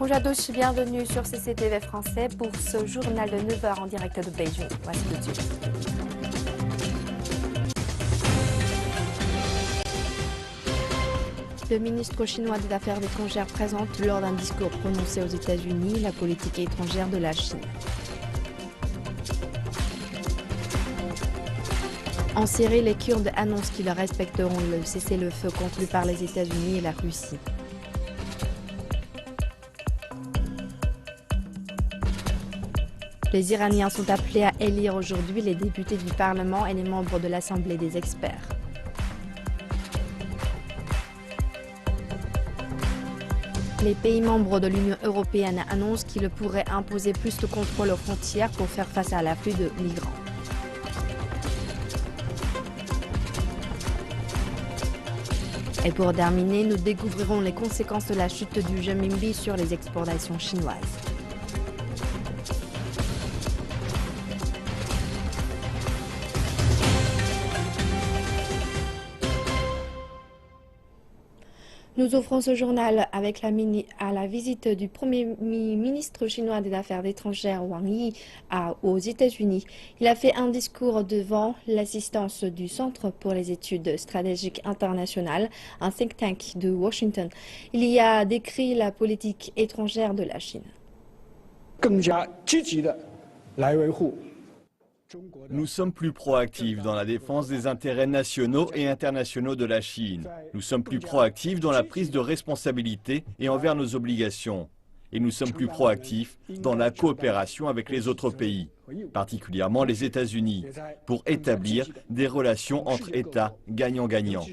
Bonjour à tous, bienvenue sur CCTV français pour ce journal de 9h en direct de Beijing. Voici tout de suite. Le ministre chinois des Affaires étrangères présente lors d'un discours prononcé aux États-Unis la politique étrangère de la Chine. En Syrie, les Kurdes annoncent qu'ils respecteront le cessez-le-feu conclu par les États-Unis et la Russie. Les Iraniens sont appelés à élire aujourd'hui les députés du Parlement et les membres de l'Assemblée des experts. Les pays membres de l'Union européenne annoncent qu'ils pourraient imposer plus de contrôles aux frontières pour faire face à l'afflux de migrants. Et pour terminer, nous découvrirons les conséquences de la chute du renminbi sur les exportations chinoises. Nous offrons ce journal avec la visite du Premier ministre chinois des Affaires étrangères Wang Yi aux États-Unis. Il a fait un discours devant l'assistance du Centre pour les études stratégiques internationales, un think tank de Washington. Il y a décrit la politique étrangère de la Chine. Nous sommes plus proactifs dans la défense des intérêts nationaux et internationaux de la Chine. Nous sommes plus proactifs dans la prise de responsabilité et envers nos obligations. Et nous sommes plus proactifs dans la coopération avec les autres pays, particulièrement les États-Unis, pour établir des relations entre États gagnant-gagnant.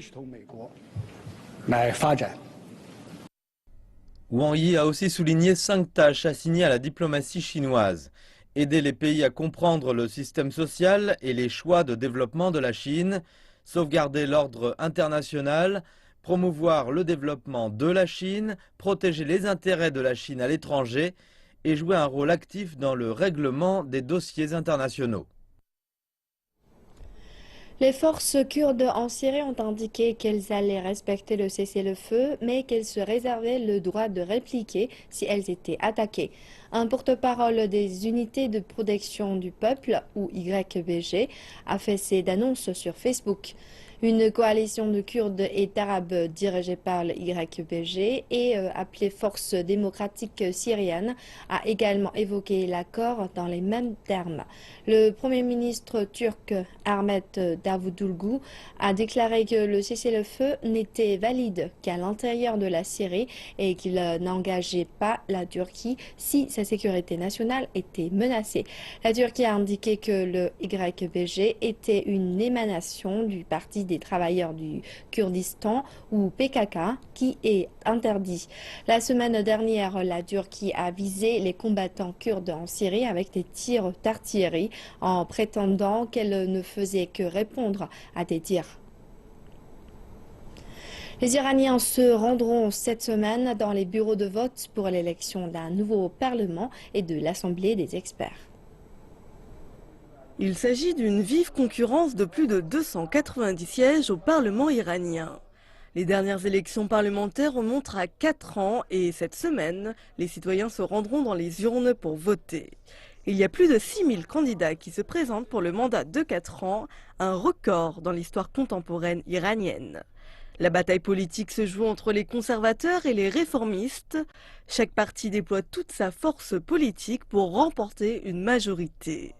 Wang Yi a aussi souligné 5 tâches assignées à la diplomatie chinoise. Aider les pays à comprendre le système social et les choix de développement de la Chine, sauvegarder l'ordre international, promouvoir le développement de la Chine, protéger les intérêts de la Chine à l'étranger et jouer un rôle actif dans le règlement des dossiers internationaux. Les forces kurdes en Syrie ont indiqué qu'elles allaient respecter le cessez-le-feu, mais qu'elles se réservaient le droit de répliquer si elles étaient attaquées. Un porte-parole des unités de protection du peuple, ou YPG, a fait cette annonce sur Facebook. Une coalition de Kurdes et d'Arabes dirigée par le YPG et appelée Force démocratique syrienne a également évoqué l'accord dans les mêmes termes. Le Premier ministre turc Ahmet Davutoglu a déclaré que le cessez-le-feu n'était valide qu'à l'intérieur de la Syrie et qu'il n'engageait pas la Turquie si sa sécurité nationale était menacée. La Turquie a indiqué que le YPG était une émanation du Parti des travailleurs du Kurdistan ou PKK qui est interdit. La semaine dernière, la Turquie a visé les combattants kurdes en Syrie avec des tirs d'artillerie en prétendant qu'elle ne faisait que répondre à des tirs. Les Iraniens se rendront cette semaine dans les bureaux de vote pour l'élection d'un nouveau Parlement et de l'Assemblée des experts. Il s'agit d'une vive concurrence de plus de 290 sièges au Parlement iranien. Les dernières élections parlementaires remontent à 4 ans et cette semaine, les citoyens se rendront dans les urnes pour voter. Il y a plus de 6000 candidats qui se présentent pour le mandat de 4 ans, un record dans l'histoire contemporaine iranienne. La bataille politique se joue entre les conservateurs et les réformistes. Chaque parti déploie toute sa force politique pour remporter une majorité.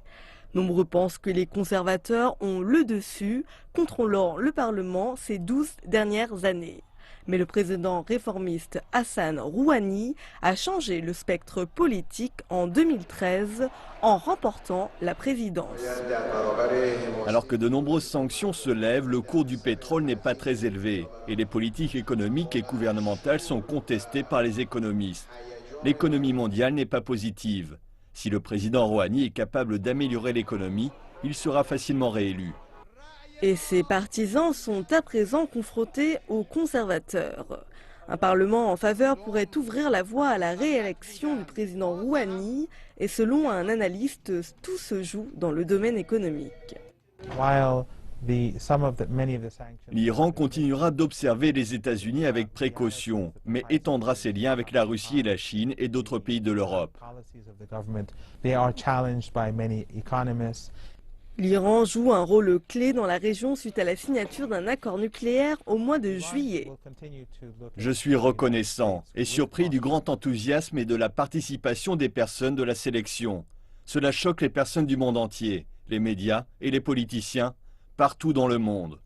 Nombreux pensent que les conservateurs ont le dessus, contrôlant le Parlement ces 12 dernières années. Mais le président réformiste Hassan Rouhani a changé le spectre politique en 2013 en remportant la présidence. Alors que de nombreuses sanctions se lèvent, le cours du pétrole n'est pas très élevé et les politiques économiques et gouvernementales sont contestées par les économistes. L'économie mondiale n'est pas positive. Si le président Rouhani est capable d'améliorer l'économie, il sera facilement réélu. Et ses partisans sont à présent confrontés aux conservateurs. Un parlement en faveur pourrait ouvrir la voie à la réélection du président Rouhani et selon un analyste, tout se joue dans le domaine économique. L'Iran continuera d'observer les États-Unis avec précaution, mais étendra ses liens avec la Russie et la Chine et d'autres pays de l'Europe. L'Iran joue un rôle clé dans la région suite à la signature d'un accord nucléaire au mois de juillet. Je suis reconnaissant et surpris du grand enthousiasme et de la participation des personnes de la sélection. Cela choque les personnes du monde entier, les médias et les politiciens, partout dans le monde.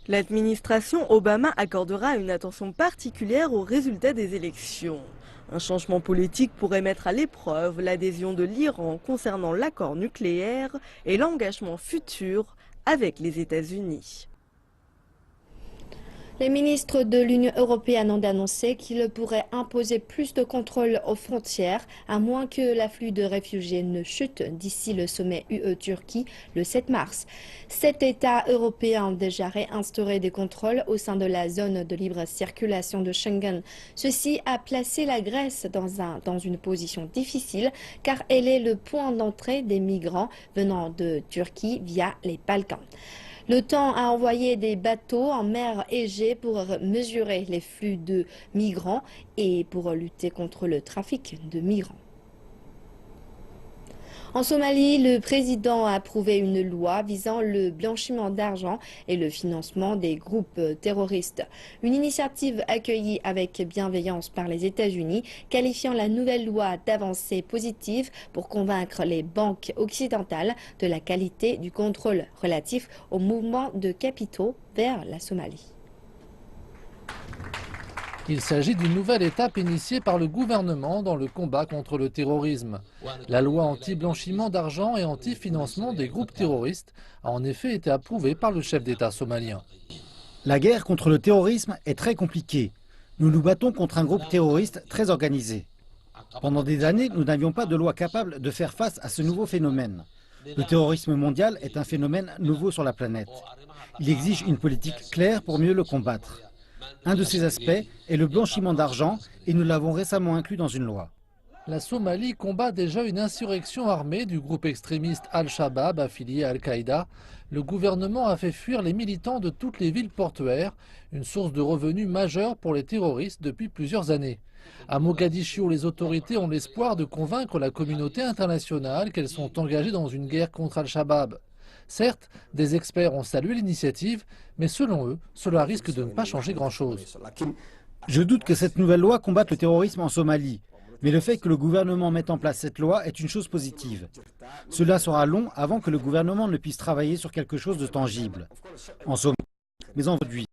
L'administration Obama accordera une attention particulière aux résultats des élections. Un changement politique pourrait mettre à l'épreuve l'adhésion de l'Iran concernant l'accord nucléaire et l'engagement futur avec les États-Unis. Les ministres de l'Union européenne ont annoncé qu'ils pourraient imposer plus de contrôles aux frontières, à moins que l'afflux de réfugiés ne chute d'ici le sommet UE-Turquie le 7 mars. 7 États européens ont déjà réinstauré des contrôles au sein de la zone de libre circulation de Schengen. Ceci a placé la Grèce dans une position difficile, car elle est le point d'entrée des migrants venant de Turquie via les Balkans. L'OTAN a envoyé des bateaux en mer Égée pour mesurer les flux de migrants et pour lutter contre le trafic de migrants. En Somalie, le président a approuvé une loi visant le blanchiment d'argent et le financement des groupes terroristes. Une initiative accueillie avec bienveillance par les États-Unis, qualifiant la nouvelle loi d'avancée positive pour convaincre les banques occidentales de la qualité du contrôle relatif au mouvement de capitaux vers la Somalie. Il s'agit d'une nouvelle étape initiée par le gouvernement dans le combat contre le terrorisme. La loi anti-blanchiment d'argent et anti-financement des groupes terroristes a en effet été approuvée par le chef d'État somalien. La guerre contre le terrorisme est très compliquée. Nous nous battons contre un groupe terroriste très organisé. Pendant des années, nous n'avions pas de loi capable de faire face à ce nouveau phénomène. Le terrorisme mondial est un phénomène nouveau sur la planète. Il exige une politique claire pour mieux le combattre. Un de ces aspects est le blanchiment d'argent et nous l'avons récemment inclus dans une loi. La Somalie combat déjà une insurrection armée du groupe extrémiste Al-Shabaab affilié à Al-Qaïda. Le gouvernement a fait fuir les militants de toutes les villes portuaires, une source de revenus majeure pour les terroristes depuis plusieurs années. À Mogadiscio, les autorités ont l'espoir de convaincre la communauté internationale qu'elles sont engagées dans une guerre contre Al-Shabaab. Certes, des experts ont salué l'initiative, mais selon eux, cela risque de ne pas changer grand-chose. Je doute que cette nouvelle loi combatte le terrorisme en Somalie, mais le fait que le gouvernement mette en place cette loi est une chose positive. Cela sera long avant que le gouvernement ne puisse travailler sur quelque chose de tangible. En Somalie, mais en produit.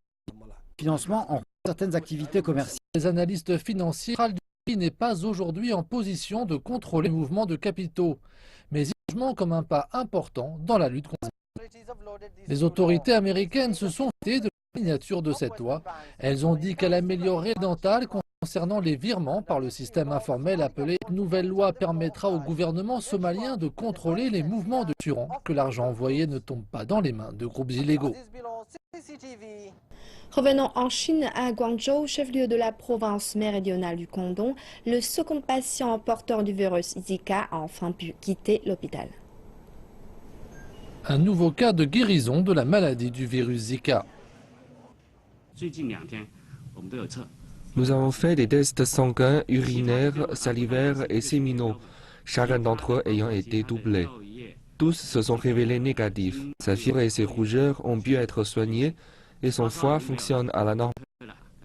Financement en certaines activités commerciales. Les analystes financiers n'est pas aujourd'hui en position de contrôler les mouvements de capitaux, mais il change comme un pas important dans la lutte contre. Les autorités américaines se sont fêtées de la signature de cette loi. Elles ont dit qu'elle améliorerait dental concernant les virements par le système informel appelé. Cette nouvelle loi permettra au gouvernement somalien de contrôler les mouvements de assurant que l'argent envoyé ne tombe pas dans les mains de groupes illégaux. Revenons en Chine, à Guangzhou, chef-lieu de la province méridionale du Guangdong, le second patient porteur du virus Zika a enfin pu quitter l'hôpital. Un nouveau cas de guérison de la maladie du virus Zika. Nous avons fait des tests sanguins, urinaires, salivaires et séminaux, chacun d'entre eux ayant été doublé. Tous se sont révélés négatifs. Sa fièvre et ses rougeurs ont pu être soignées et son foie fonctionne à la norme.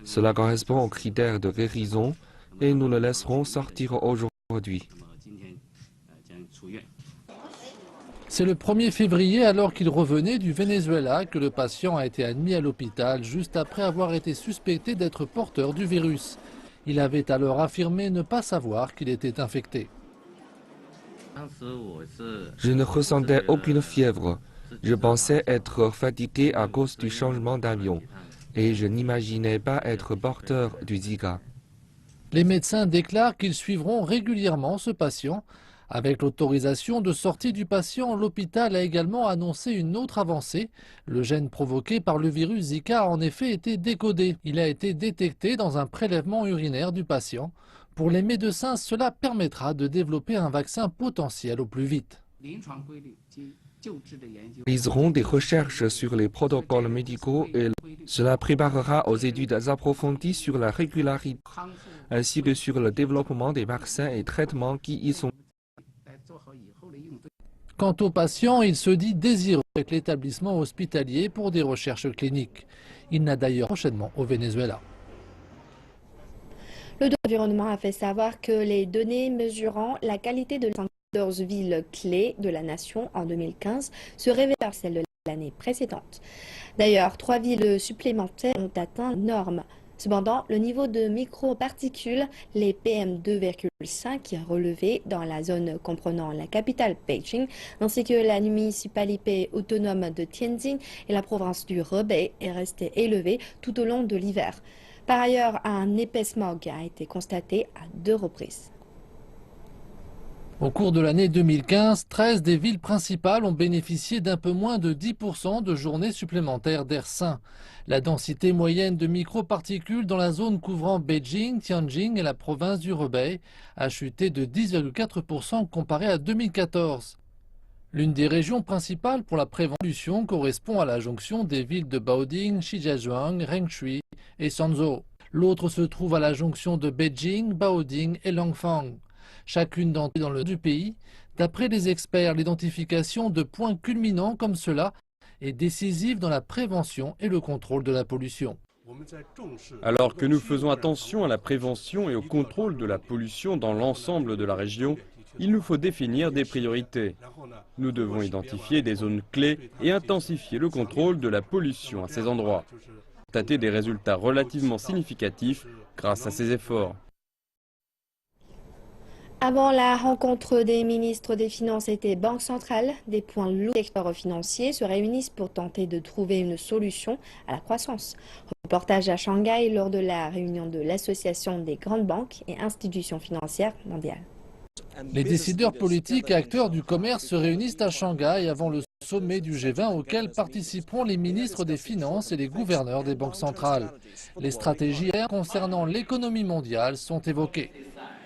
Cela correspond aux critères de guérison et nous le laisserons sortir aujourd'hui. C'est le 1er février, alors qu'il revenait du Venezuela, que le patient a été admis à l'hôpital juste après avoir été suspecté d'être porteur du virus. Il avait alors affirmé ne pas savoir qu'il était infecté. Je ne ressentais aucune fièvre. Je pensais être fatigué à cause du changement d'avion et je n'imaginais pas être porteur du Zika. Les médecins déclarent qu'ils suivront régulièrement ce patient. Avec l'autorisation de sortie du patient, l'hôpital a également annoncé une autre avancée. Le gène provoqué par le virus Zika a en effet été décodé. Il a été détecté dans un prélèvement urinaire du patient. Pour les médecins, cela permettra de développer un vaccin potentiel au plus vite. réaliseront des recherches sur les protocoles médicaux et cela préparera aux études approfondies sur la régularité ainsi que sur le développement des vaccins et traitements qui y sont. Quant aux patients, il se dit désireux avec l'établissement hospitalier pour des recherches cliniques. Il n'a d'ailleurs prochainement au Venezuela. Le environnement a fait savoir que les données mesurant la qualité de 14 villes clés de la nation en 2015 se révèlent celles de l'année précédente. D'ailleurs, 3 villes supplémentaires ont atteint la norme. Cependant, le niveau de microparticules, les PM2,5, relevés dans la zone comprenant la capitale Beijing, ainsi que la municipalité autonome de Tianjin et la province du Hebei, est resté élevé tout au long de l'hiver. Par ailleurs, un épais smog a été constaté à 2 reprises. Au cours de l'année 2015, 13 des villes principales ont bénéficié d'un peu moins de 10% de journées supplémentaires d'air sain. La densité moyenne de microparticules dans la zone couvrant Beijing, Tianjin et la province du Hebei a chuté de 10,4% comparé à 2014. L'une des régions principales pour la prévention correspond à la jonction des villes de Baoding, Shijiazhuang, Rengshui et Shanzhou. L'autre se trouve à la jonction de Beijing, Baoding et Langfang. Chacune d'entre elles dans le du pays. D'après les experts, l'identification de points culminants comme cela est décisive dans la prévention et le contrôle de la pollution. Alors que nous faisons attention à la prévention et au contrôle de la pollution dans l'ensemble de la région, il nous faut définir des priorités. Nous devons identifier des zones clés et intensifier le contrôle de la pollution à ces endroits. Constater des résultats relativement significatifs grâce à ces efforts. Avant la rencontre des ministres des Finances et des banques centrales, des points lourds du secteur financier se réunissent pour tenter de trouver une solution à la croissance. Reportage à Shanghai lors de la réunion de l'Association des grandes banques et institutions financières mondiales. Les décideurs politiques et acteurs du commerce se réunissent à Shanghai avant le sommet du G20 auquel participeront les ministres des Finances et les gouverneurs des banques centrales. Les stratégies concernant l'économie mondiale sont évoquées.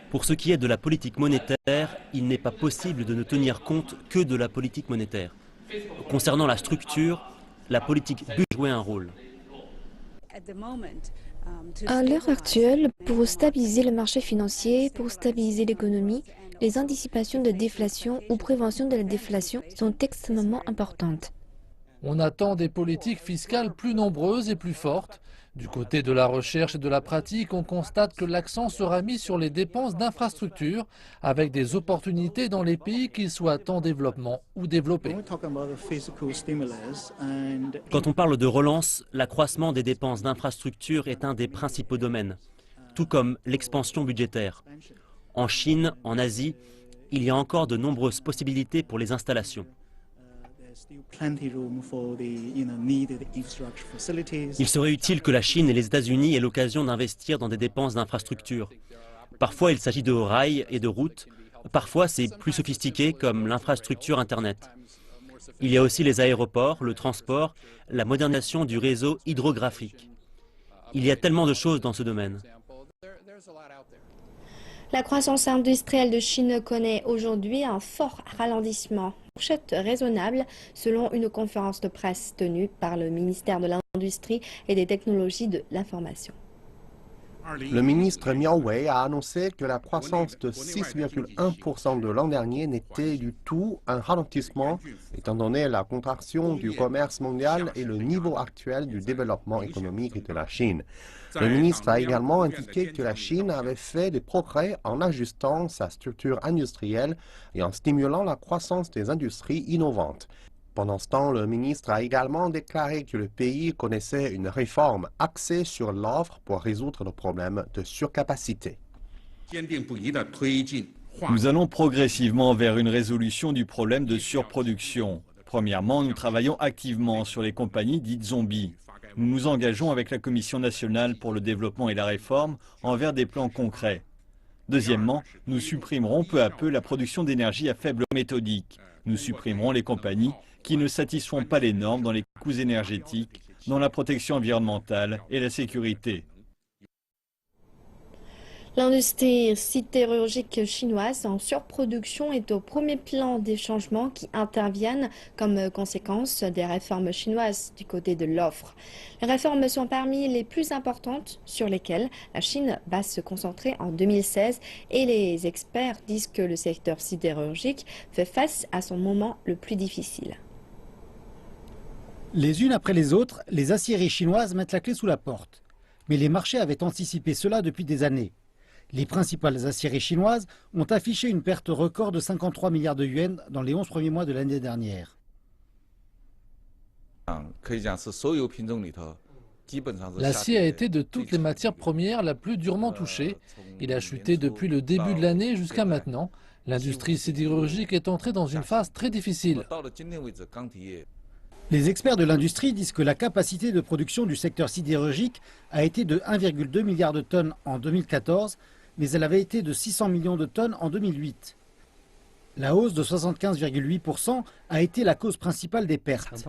Pour ce qui est de la politique monétaire, il n'est pas possible de ne tenir compte que de la politique monétaire. Concernant la structure, la politique peut jouer un rôle. À l'heure actuelle, pour stabiliser le marché financier, pour stabiliser l'économie, les anticipations de déflation ou prévention de la déflation sont extrêmement importantes. On attend des politiques fiscales plus nombreuses et plus fortes. Du côté de la recherche et de la pratique, on constate que l'accent sera mis sur les dépenses d'infrastructures, avec des opportunités dans les pays qu'ils soient en développement ou développés. Quand on parle de relance, l'accroissement des dépenses d'infrastructures est un des principaux domaines, tout comme l'expansion budgétaire. En Chine, en Asie, il y a encore de nombreuses possibilités pour les installations. Il serait utile que la Chine et les États-Unis aient l'occasion d'investir dans des dépenses d'infrastructures. Parfois, il s'agit de rails et de routes. Parfois, c'est plus sophistiqué comme l'infrastructure Internet. Il y a aussi les aéroports, le transport, la modernisation du réseau hydrographique. Il y a tellement de choses dans ce domaine. La croissance industrielle de Chine connaît aujourd'hui un fort ralentissement. Fourchette raisonnable selon une conférence de presse tenue par le ministère de l'Industrie et des Technologies de l'Information. Le ministre Miao Wei a annoncé que la croissance de 6,1% de l'an dernier n'était du tout un ralentissement, étant donné la contraction du commerce mondial et le niveau actuel du développement économique de la Chine. Le ministre a également indiqué que la Chine avait fait des progrès en ajustant sa structure industrielle et en stimulant la croissance des industries innovantes. Pendant ce temps, le ministre a également déclaré que le pays connaissait une réforme axée sur l'offre pour résoudre le problème de surcapacité. Nous allons progressivement vers une résolution du problème de surproduction. Premièrement, nous travaillons activement sur les compagnies dites zombies. Nous nous engageons avec la Commission nationale pour le développement et la réforme envers des plans concrets. Deuxièmement, nous supprimerons peu à peu la production d'énergie à faible méthodique. Nous supprimerons les compagnies qui ne satisfont pas les normes dans les coûts énergétiques, dans la protection environnementale et la sécurité. L'industrie sidérurgique chinoise en surproduction est au premier plan des changements qui interviennent comme conséquence des réformes chinoises du côté de l'offre. Les réformes sont parmi les plus importantes sur lesquelles la Chine va se concentrer en 2016 et les experts disent que le secteur sidérurgique fait face à son moment le plus difficile. Les unes après les autres, les aciéries chinoises mettent la clé sous la porte. Mais les marchés avaient anticipé cela depuis des années. Les principales aciéries chinoises ont affiché une perte record de 53 milliards de yuans dans les 11 premiers mois de l'année dernière. L'acier a été de toutes les matières premières la plus durement touchée. Il a chuté depuis le début de l'année jusqu'à maintenant. L'industrie sidérurgique est entrée dans une phase très difficile. Les experts de l'industrie disent que la capacité de production du secteur sidérurgique a été de 1,2 milliard de tonnes en 2014, mais elle avait été de 600 millions de tonnes en 2008. La hausse de 75,8% a été la cause principale des pertes.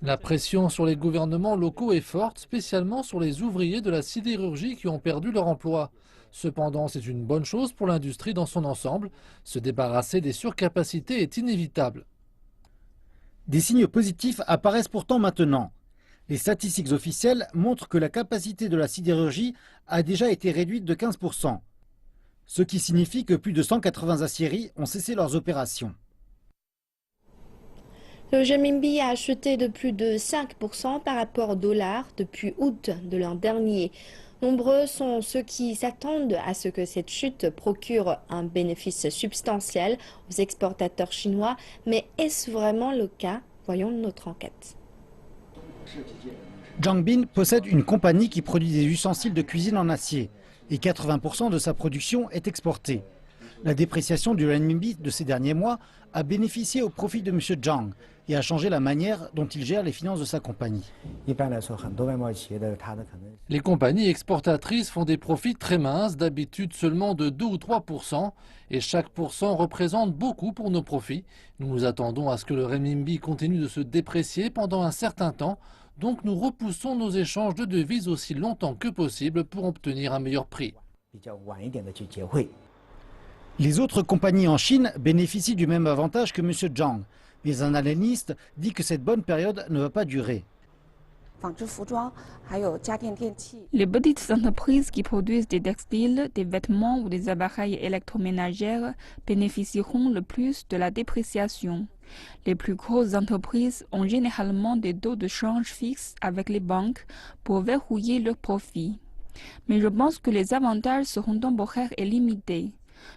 La pression sur les gouvernements locaux est forte, spécialement sur les ouvriers de la sidérurgie qui ont perdu leur emploi. Cependant, c'est une bonne chose pour l'industrie dans son ensemble. Se débarrasser des surcapacités est inévitable. Des signes positifs apparaissent pourtant maintenant. Les statistiques officielles montrent que la capacité de la sidérurgie a déjà été réduite de 15%, ce qui signifie que plus de 180 aciéries ont cessé leurs opérations. Le renminbi a chuté de plus de 5% par rapport au dollar depuis août de l'an dernier. Nombreux sont ceux qui s'attendent à ce que cette chute procure un bénéfice substantiel aux exportateurs chinois, mais est-ce vraiment le cas? Voyons notre enquête. Zhang Bin possède une compagnie qui produit des ustensiles de cuisine en acier et 80% de sa production est exportée. La dépréciation du renminbi de ces derniers mois a bénéficié au profit de M. Zhang et a changé la manière dont il gère les finances de sa compagnie. Les compagnies exportatrices font des profits très minces, d'habitude seulement de 2 ou 3%, et chaque pourcent représente beaucoup pour nos profits. Nous nous attendons à ce que le renminbi continue de se déprécier pendant un certain temps, donc nous repoussons nos échanges de devises aussi longtemps que possible pour obtenir un meilleur prix. Les autres compagnies en Chine bénéficient du même avantage que M. Zhang, mais un analyste dit que cette bonne période ne va pas durer. Les petites entreprises qui produisent des textiles, des vêtements ou des appareils électroménagers bénéficieront le plus de la dépréciation. Les plus grosses entreprises ont généralement des taux de change fixes avec les banques pour verrouiller leurs profits. Mais je pense que les avantages seront temporaires et limités.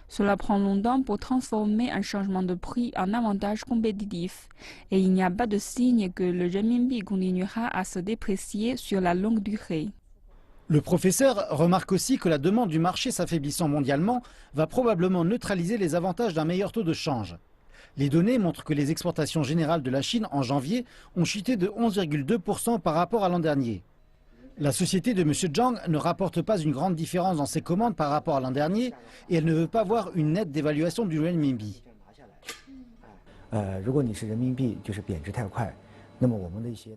Cela prend longtemps pour transformer un changement de prix en avantage compétitif et il n'y a pas de signe que le renminbi continuera à se déprécier sur la longue durée. Le professeur remarque aussi que la demande du marché s'affaiblissant mondialement va probablement neutraliser les avantages d'un meilleur taux de change. Les données montrent que les exportations générales de la Chine en janvier ont chuté de 11,2% par rapport à l'an dernier. La société de M. Zhang ne rapporte pas une grande différence dans ses commandes par rapport à l'an dernier et elle ne veut pas voir une nette dévaluation du renminbi.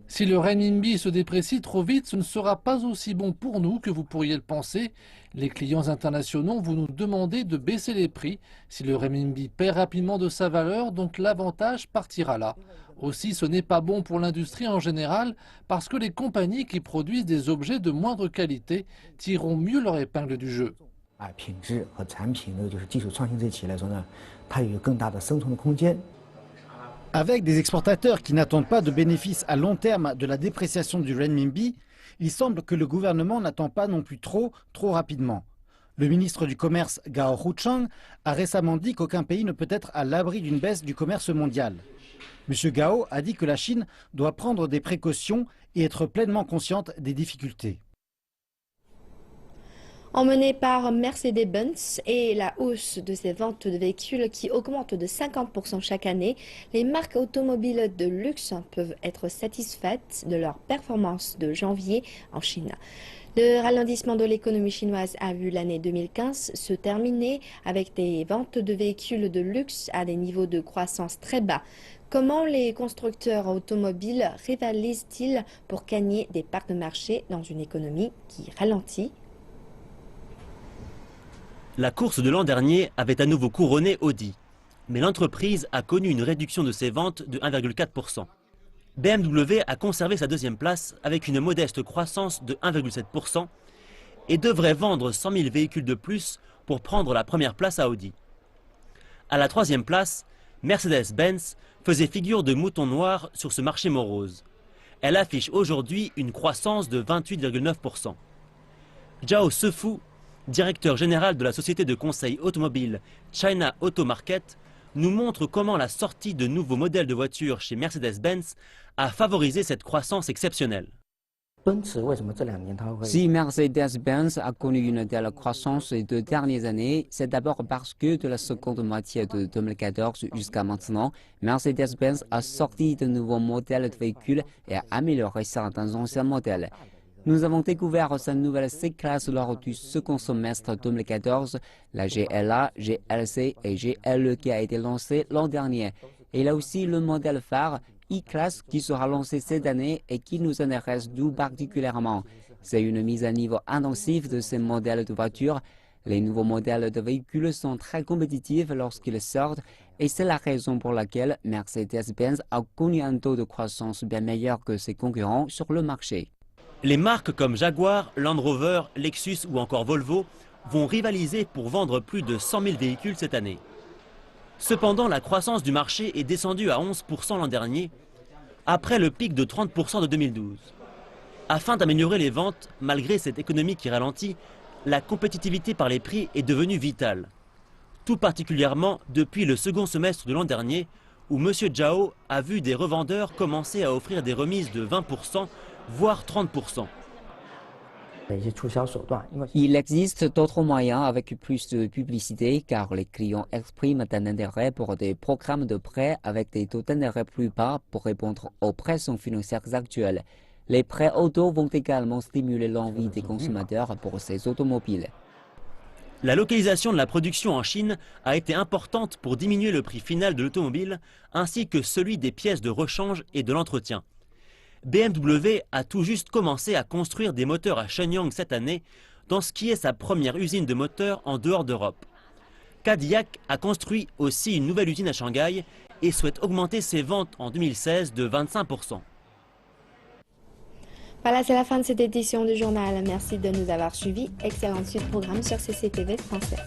Si le renminbi se déprécie trop vite, ce ne sera pas aussi bon pour nous que vous pourriez le penser. Les clients internationaux vont nous demander de baisser les prix. Si le renminbi perd rapidement de sa valeur, donc l'avantage partira là. Aussi, ce n'est pas bon pour l'industrie en général parce que les compagnies qui produisent des objets de moindre qualité tireront mieux leur épingle du jeu. Avec des exportateurs qui n'attendent pas de bénéfices à long terme de la dépréciation du renminbi, il semble que le gouvernement n'attend pas non plus trop rapidement. Le ministre du Commerce, Gao Huchang, a récemment dit qu'aucun pays ne peut être à l'abri d'une baisse du commerce mondial. M. Gao a dit que la Chine doit prendre des précautions et être pleinement consciente des difficultés. Emmenée par Mercedes-Benz et la hausse de ses ventes de véhicules qui augmentent de 50% chaque année, les marques automobiles de luxe peuvent être satisfaites de leur performance de janvier en Chine. Le ralentissement de l'économie chinoise a vu l'année 2015 se terminer avec des ventes de véhicules de luxe à des niveaux de croissance très bas. Comment les constructeurs automobiles rivalisent-ils pour gagner des parts de marché dans une économie qui ralentit? La course de l'an dernier avait à nouveau couronné Audi, mais l'entreprise a connu une réduction de ses ventes de 1,4%. BMW a conservé sa deuxième place avec une modeste croissance de 1,7% et devrait vendre 100 000 véhicules de plus pour prendre la première place à Audi. À la troisième place, Mercedes-Benz faisait figure de mouton noir sur ce marché morose. Elle affiche aujourd'hui une croissance de 28,9%. Zhao Sefu, directeur général de la société de conseil automobile China Auto Market, nous montre comment la sortie de nouveaux modèles de voitures chez Mercedes-Benz a favorisé cette croissance exceptionnelle. Si Mercedes-Benz a connu une telle croissance ces 2 dernières années, c'est d'abord parce que de la seconde moitié de 2014 jusqu'à maintenant, Mercedes-Benz a sorti de nouveaux modèles de véhicules et a amélioré certains anciens modèles. Nous avons découvert sa nouvelle C-Class lors du second semestre 2014, la GLA, GLC et GLE qui a été lancée l'an dernier. Et il y a aussi le modèle phare E-Class qui sera lancé cette année et qui nous intéresse tout particulièrement. C'est une mise à niveau intensive de ces modèles de voitures. Les nouveaux modèles de véhicules sont très compétitifs lorsqu'ils sortent et c'est la raison pour laquelle Mercedes-Benz a connu un taux de croissance bien meilleur que ses concurrents sur le marché. Les marques comme Jaguar, Land Rover, Lexus ou encore Volvo vont rivaliser pour vendre plus de 100 000 véhicules cette année. Cependant, la croissance du marché est descendue à 11% l'an dernier, après le pic de 30% de 2012. Afin d'améliorer les ventes, malgré cette économie qui ralentit, la compétitivité par les prix est devenue vitale. Tout particulièrement depuis le second semestre de l'an dernier, où M. Zhao a vu des revendeurs commencer à offrir des remises de 20%, voire 30%. Il existe d'autres moyens avec plus de publicité car les clients expriment un intérêt pour des programmes de prêts avec des taux d'intérêt plus bas pour répondre aux pressions financières actuelles. Les prêts auto vont également stimuler l'envie des consommateurs pour ces automobiles. La localisation de la production en Chine a été importante pour diminuer le prix final de l'automobile ainsi que celui des pièces de rechange et de l'entretien. BMW a tout juste commencé à construire des moteurs à Shenyang cette année, dans ce qui est sa première usine de moteurs en dehors d'Europe. Cadillac a construit aussi une nouvelle usine à Shanghai et souhaite augmenter ses ventes en 2016 de 25%. Voilà, c'est la fin de cette édition du journal. Merci de nous avoir suivis. Excellente suite de programme sur CCTV français.